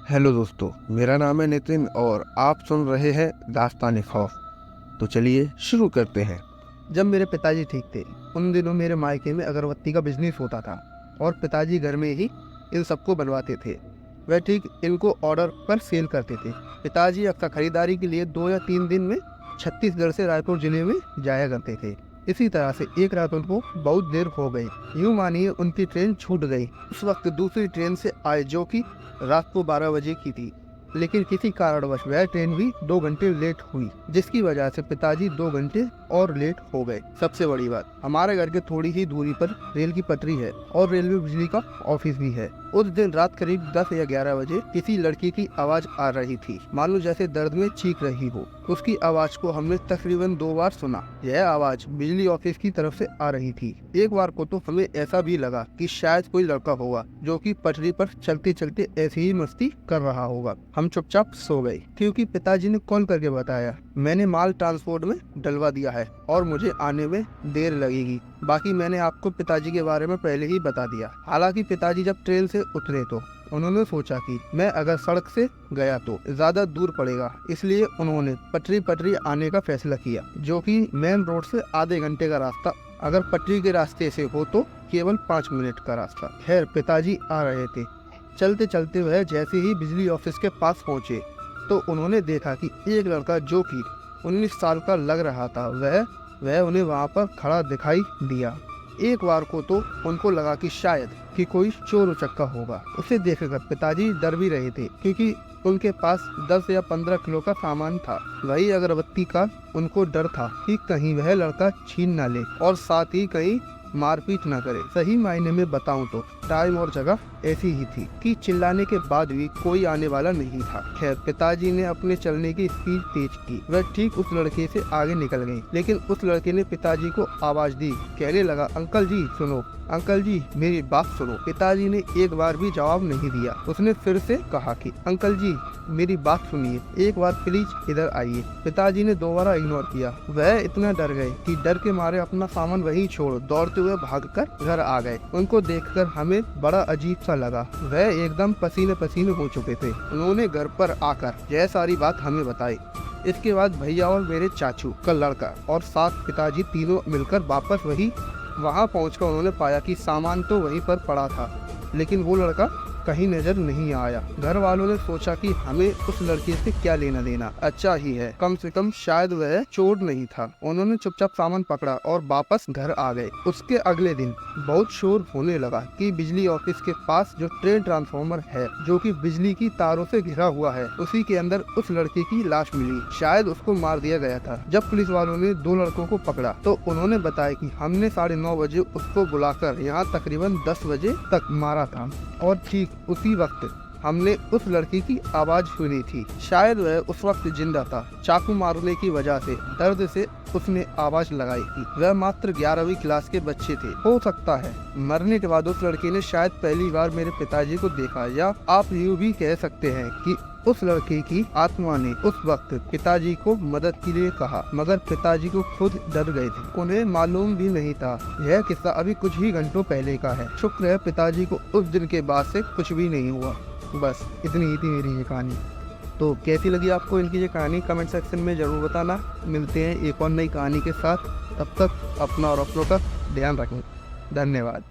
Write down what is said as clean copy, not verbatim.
Hello दोस्तों, मेरा नाम है नितिन और आप सुन रहे हैं दास्तान खौफ। तो चलिए शुरू करते हैं। जब मेरे पिताजी ठीक थे उन दिनों मेरे मायके में अगरबत्ती का बिजनेस होता था और पिताजी घर में ही इन सबको बनवाते थे। वह ठीक इनको ऑर्डर पर सेल करते थे। पिताजी अक्सर खरीदारी के लिए 2 या 3 दिन में छत्तीसगढ़ से रायपुर जिले में जाया करते थे। इसी तरह से एक रात उनको बहुत देर हो गई। यूँ मानिए उनकी ट्रेन छूट गई। उस वक्त दूसरी ट्रेन से आए जो कि रात को 12 बजे की थी, लेकिन किसी कारणवश वह ट्रेन भी 2 घंटे लेट हुई, जिसकी वजह से पिताजी 2 घंटे और लेट हो गए। सबसे बड़ी बात, हमारे घर के थोड़ी ही दूरी पर रेल की पटरी है और रेलवे बिजली का ऑफिस भी है। उस दिन रात करीब 10 या 11 बजे किसी लड़की की आवाज आ रही थी, मानो जैसे दर्द में चीख रही हो। उसकी आवाज को हमने तकरीबन 2 बार सुना। यह आवाज बिजली ऑफिस की तरफ से आ रही थी। एक बार को तो हमें ऐसा भी लगा कि शायद कोई लड़का होगा जो कि पटरी पर चलते चलते ऐसी ही मस्ती कर रहा होगा। हम चुपचाप सो गए क्योंकि पिताजी ने कॉल करके बताया, मैंने माल ट्रांसपोर्ट में डलवा दिया है और मुझे आने में देर लगेगी। बाकी मैंने आपको पिताजी के बारे में पहले ही बता दिया। हालांकि पिताजी जब ट्रेन से उतरे तो उन्होंने सोचा कि मैं अगर सड़क से गया तो ज्यादा दूर पड़ेगा, इसलिए उन्होंने पटरी आने का फैसला किया, जो कि मेन रोड से आधे घंटे का रास्ता, अगर पटरी के रास्ते से हो तो केवल 5 मिनट का रास्ता। खैर, पिताजी आ रहे थे। चलते चलते वह जैसे ही बिजली ऑफिस के पास पहुंचे तो उन्होंने देखा कि एक लड़का जो कि 19 साल का लग रहा था वह उन्हें वहां पर खड़ा दिखाई दिया। एक बार को तो उनको लगा कि शायद कि कोई चोर उचक्का होगा। उसे देखकर पिताजी डर भी रहे थे क्योंकि उनके पास 10 या 15 किलो का सामान था। वही अगरबत्ती का उनको डर था कि कहीं वह लड़का छीन न ले और साथ ही कहीं मारपीट न करे। सही मायने में बताऊं तो टाइम और जगह ऐसी ही थी कि चिल्लाने के बाद भी कोई आने वाला नहीं था। खैर, पिताजी ने अपने चलने की स्पीड तेज की। वह ठीक उस लड़के से आगे निकल गई, लेकिन उस लड़के ने पिताजी को आवाज दी। कहने लगा, अंकल जी सुनो, अंकल जी मेरी बात सुनो। पिताजी ने एक बार भी जवाब नहीं दिया। उसने फिर से कहा कि अंकल जी मेरी बात सुनिए, एक बार प्लीज इधर आइए। पिताजी ने दोबारा इग्नोर किया। वह इतना डर गए कि डर के मारे अपना सामान वहीं छोड़ दौड़ते हुए भागकर घर आ गए। उनको देखकर हमें बड़ा अजीब सा लगा। वह एकदम पसीने पसीने हो चुके थे। उन्होंने घर पर आकर यह सारी बात हमें बताई। इसके बाद भैया और मेरे चाचू का लड़का और साथ पिताजी तीनों मिलकर वापस वहाँ पहुंचकर उन्होंने पाया कि सामान तो वहीं पर पड़ा था, लेकिन वो लड़का कहीं नजर नहीं आया। घर वालों ने सोचा कि हमें उस लड़के से क्या लेना देना, अच्छा ही है, कम से कम शायद वह चोर नहीं था। उन्होंने चुपचाप सामान पकड़ा और वापस घर आ गए। उसके अगले दिन बहुत शोर होने लगा कि बिजली ऑफिस के पास जो ट्रेन ट्रांसफार्मर है, जो कि बिजली की तारों से घिरा हुआ है, उसी के अंदर उस लड़के की लाश मिली। शायद उसको मार दिया गया था। जब पुलिस वालों ने 2 लड़कों को पकड़ा तो उन्होंने बताया कि हमने 9:30 बजे उसको बुलाकर यहाँ तकरीबन 10 बजे तक मारा था और ठीक उसी वक्त हमने उस लड़की की आवाज सुनी थी। शायद वह उस वक्त जिंदा था। चाकू मारने की वजह से दर्द से उसने आवाज लगाई थी। वह मात्र 11वीं क्लास के बच्चे थे। हो सकता है मरने के बाद उस लड़के ने शायद पहली बार मेरे पिताजी को देखा, या आप यूँ भी कह सकते हैं कि उस लड़के की आत्मा ने उस वक्त पिताजी को मदद के लिए कहा, मगर पिताजी को खुद डर गए थे। उन्हें मालूम भी नहीं था। यह किस्सा अभी कुछ ही घंटों पहले का है। शुक्र है पिताजी को उस दिन के बाद से कुछ भी नहीं हुआ। बस इतनी ही थी मेरी ये कहानी। तो कैसी लगी आपको इनकी ये कहानी, कमेंट सेक्शन में जरूर बताना। मिलते हैं एक और नई कहानी के साथ। तब तक अपना और अपनों का ध्यान रखें। धन्यवाद।